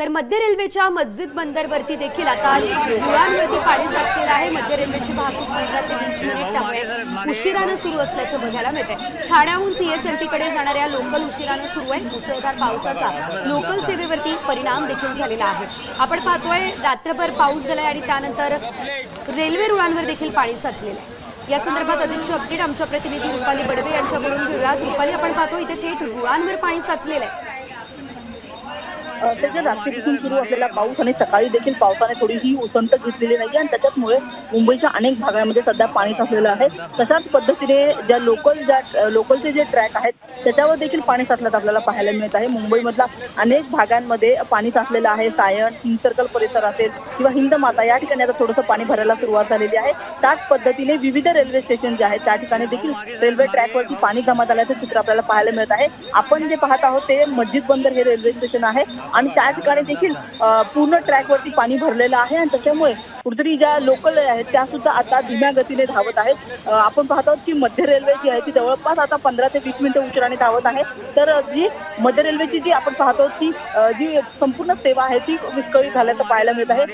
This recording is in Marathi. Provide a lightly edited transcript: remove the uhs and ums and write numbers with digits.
तर मध्य रेल्वेच्या मस्जिद बंदरवरती देखील आता रुळांवरती पाणी साचलेलं आहे। मध्य रेल्वेची वाहतूक 15 ते 20 मिनिट त्यामुळे उशिराने सुरू असल्याचं बघायला मिळतंय। ठाण्याहून सीएसएमटीकडे जाणाऱ्या लोकल उशिराने सुरू आहे। मुसळधार पावसाचा लोकल सेवेवरती परिणाम देखील झालेला आहे। आपण पाहतोय रात्रभर पाऊस झालाय आणि त्यानंतर रेल्वे रुळांवर देखील पाणी साचलेलं आहे। या संदर्भात अधिकची अपडेट आमच्या प्रतिनिधी रुपाली बडवे यांच्याकडून घेऊयात। रुपाली, आपण पाहतो इथे थेट रुळांवर पाणी साचलेलं आहे। त्याच्या रात्रीपासून सुरू असलेला पाऊस आणि सकाळी देखील पावसाने थोडीही उसंत घेतलेली नाही आणि त्याच्यामुळे मुंबईच्या अनेक भागांमध्ये सध्या पाणी साचलेलं आहे। तशाच पद्धतीने लोकलचे जे ट्रॅक आहेत त्याच्यावर देखील पाणी साचल्याचं आपल्याला पाहायला मिळत आहे। मुंबईमधल्या अनेक भागांमध्ये पाणी साचलेलं आहे। सायन, किंग सर्कल परिसर असेल किंवा हिंदमाता या ठिकाणी आता थोडंसं पाणी भरायला सुरुवात झालेली आहे। त्याच पद्धतीने विविध रेल्वे स्टेशन जे आहेत त्या ठिकाणी देखील रेल्वे ट्रॅकवरती पाणी जमा झाल्याचं चित्र आपल्याला पाहायला मिळत आहे। आपण जे पाहत आहोत ते मस्जिद बंदर हे रेल्वे स्टेशन आहे आणि त्या ठिकाणी देखील पूर्ण ट्रॅकवरती पाणी भरलेलं आहे आणि त्याच्यामुळे कुठेतरी ज्या लोकल आहेत त्या सुद्धा आता धीम्या गतीने धावत आहेत। आपण पाहत आहोत की मध्य रेल्वे जी आहे ती जवळपास आता 15 ते 20 मिनिटं उशिराने धावत आहे। तर जी मध्य रेल्वेची जी आपण पाहतो ती जी संपूर्ण सेवा आहे ती विस्कळीत झाल्याचं पाहायला मिळत आहे।